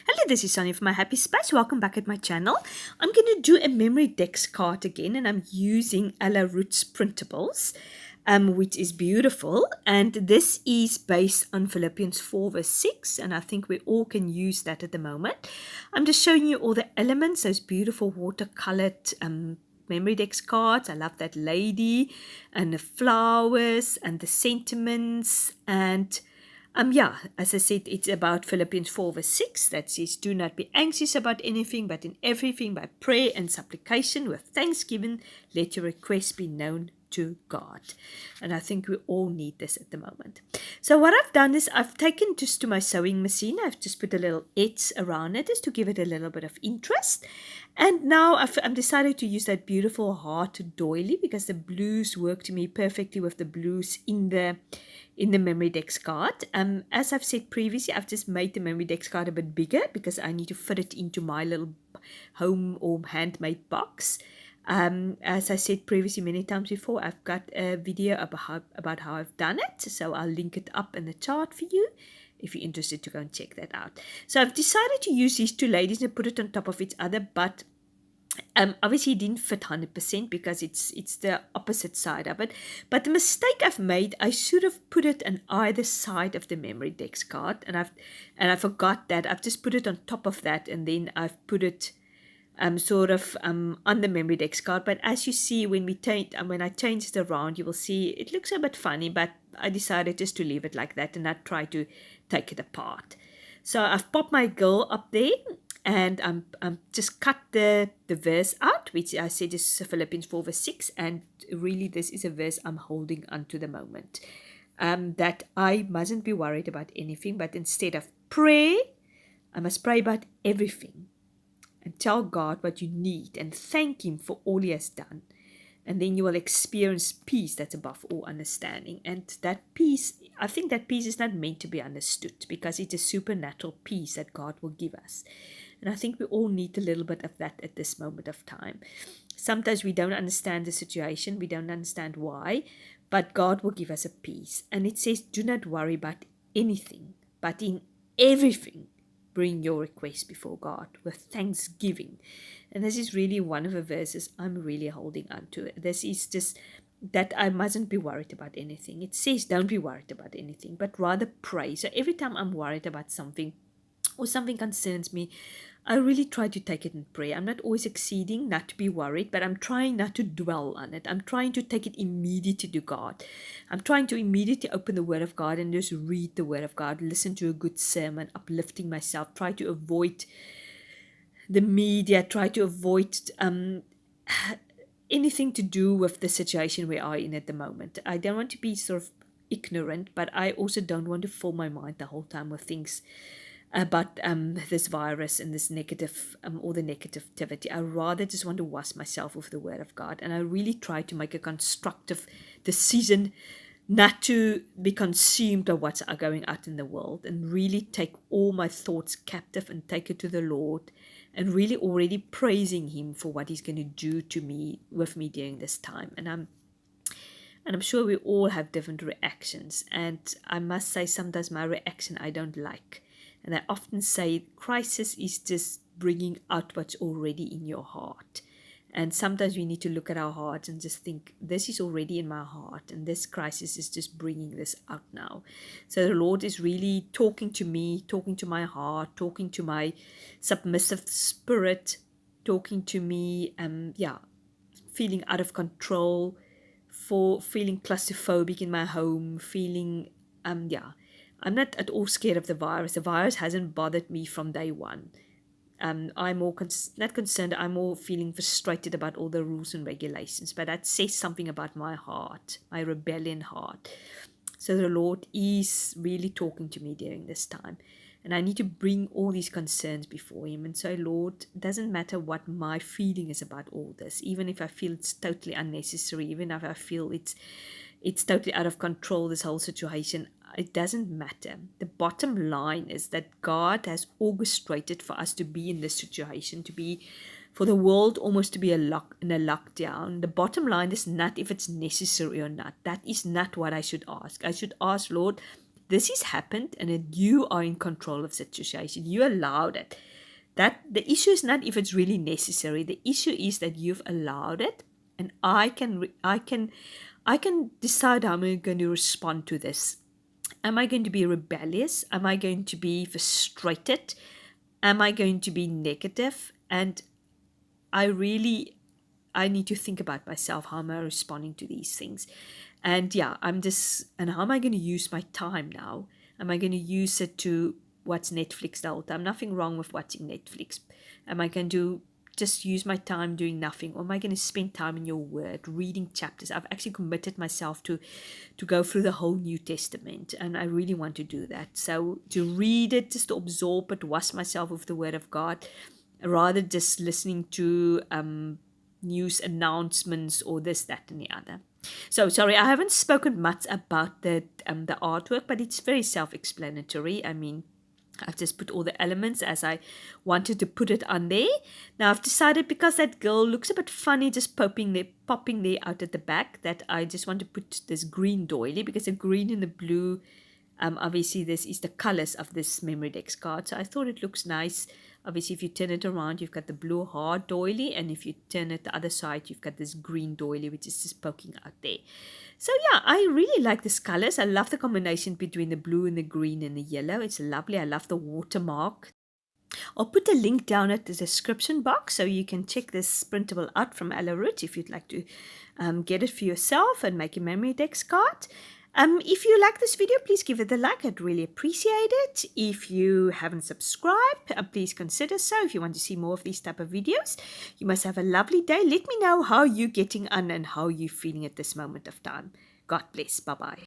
Hello, this is Sonja from my Happy Space. Welcome back at my channel. I'm going to do a memory dex card again, and I'm using Ella Roetz printables, which is beautiful. And this is based on Philippians 4 verse 6, and I think we all can use that at the moment. I'm just showing you all the elements, those beautiful watercolored memory dex cards. I love that lady and the flowers and the sentiments and as I said, it's about Philippians 4 verse 6 that says, "Do not be anxious about anything, but in everything by prayer and supplication with thanksgiving, let your requests be known to God." And I think we all need this at the moment. So what I've done is I've taken just to my sewing machine, I've just put a little edge around it just to give it a little bit of interest. And now I'm decided to use that beautiful heart doily because the blues work to me perfectly with the blues in the memory dex card. As I've said previously, I've just made the memory dex card a bit bigger because I need to fit it into my little home or handmade box. As I said previously many times before, I've got a video about how I've done it, so I'll link it up in the chart for you if you're interested to go and check that out. So I've decided to use these two ladies and put it on top of each other, but obviously it didn't fit 100% because it's the opposite side of it. But the mistake I've made, I should have put it on either side of the memory dex card, and I forgot that. I've just put it on top of that, and then I've put it on the memory dex card. But as you see, when I change it around, you will see it looks a bit funny, but I decided just to leave it like that and not try to take it apart. So I've popped my girl up there, and I'm just cut the verse out, which I said is Philippians 4 verse 6, and really this is a verse I'm holding onto the moment. That I mustn't be worried about anything, but instead of pray, I must pray about everything and tell God what you need and thank Him for all He has done. And then you will experience peace that's above all understanding. And that peace, I think that peace is not meant to be understood because it's a supernatural peace that God will give us. And I think we all need a little bit of that at this moment of time. Sometimes we don't understand the situation, we don't understand why, but God will give us a peace. And it says, "Do not worry about anything, but in everything, bring your requests before God with thanksgiving." And this is really one of the verses I'm really holding on to. This is just that I mustn't be worried about anything. It says don't be worried about anything, but rather pray. So every time I'm worried about something or something concerns me, I really try to take it in prayer. I'm not always succeeding not to be worried, but I'm trying not to dwell on it. I'm trying to take it immediately to God. I'm trying to immediately open the Word of God and just read the Word of God, listen to a good sermon, uplifting myself, try to avoid the media, try to avoid anything to do with the situation we are in at the moment. I don't want to be sort of ignorant, but I also don't want to fill my mind the whole time with things about this virus and this negative or the negativity. I rather just want to wash myself with the Word of God, and I really try to make a constructive decision not to be consumed by what's going out in the world, and really take all my thoughts captive and take it to the Lord, and really already praising Him for what He's going to do to me, with me during this time. And I'm sure we all have different reactions, and I must say sometimes my reaction I don't like. And I often say crisis is just bringing out what's already in your heart. And sometimes we need to look at our hearts and just think, this is already in my heart, and this crisis is just bringing this out now. So the Lord is really talking to me, talking to my heart, talking to my submissive spirit, talking to me, feeling out of control, for feeling claustrophobic in my home, feeling, I'm not at all scared of the virus. The virus hasn't bothered me from day one. I'm more not concerned. I'm more feeling frustrated about all the rules and regulations. But that says something about my heart, my rebellion heart. So the Lord is really talking to me during this time. And I need to bring all these concerns before Him. And so, Lord, it doesn't matter what my feeling is about all this. Even if I feel it's totally unnecessary, even if I feel it's totally out of control, this whole situation, it doesn't matter. The bottom line is that God has orchestrated for us to be in this situation, for the world almost to be in a lockdown. The bottom line is not if it's necessary or not. That is not what I should ask. I should ask, Lord, this has happened and that you are in control of the situation. You allowed it. That the issue is not if it's really necessary. The issue is that you've allowed it, and I can decide how I'm going to respond to this. Am I going to be rebellious? Am I going to be frustrated? Am I going to be negative? And I need to think about myself. How am I responding to these things? And yeah, and how am I going to use my time now? Am I going to use it to watch Netflix the whole time? Nothing wrong with watching Netflix. Am I going to just use my time doing nothing? Or am I going to spend time in your word, reading chapters? I've actually committed myself to go through the whole New Testament, and I really want to do that. So to read it, just to absorb it, wash myself with the word of God, rather just listening to news announcements or this, that, and the other. So sorry, I haven't spoken much about the artwork, but it's very self-explanatory. I mean, I've just put all the elements as I wanted to put it on there. Now I've decided, because that girl looks a bit funny just popping there out at the back, that I just want to put this green doily, because the green and the blue, obviously this is the colors of this memory Dex card. So I thought it looks nice. Obviously, if you turn it around, you've got the blue heart doily, and if you turn it the other side, you've got this green doily, which is just poking out there. So yeah, I really like these colors. I love the combination between the blue and the green and the yellow. It's lovely. I love the watermark. I'll put a link down at the description box so you can check this printable out from Ella Roetz if you'd like to get it for yourself and make a memory Dex card. If you like this video, please give it a like. I'd really appreciate it. If you haven't subscribed, please consider so. If you want to see more of these type of videos, you must have a lovely day. Let me know how you're getting on and how you're feeling at this moment of time. God bless. Bye-bye.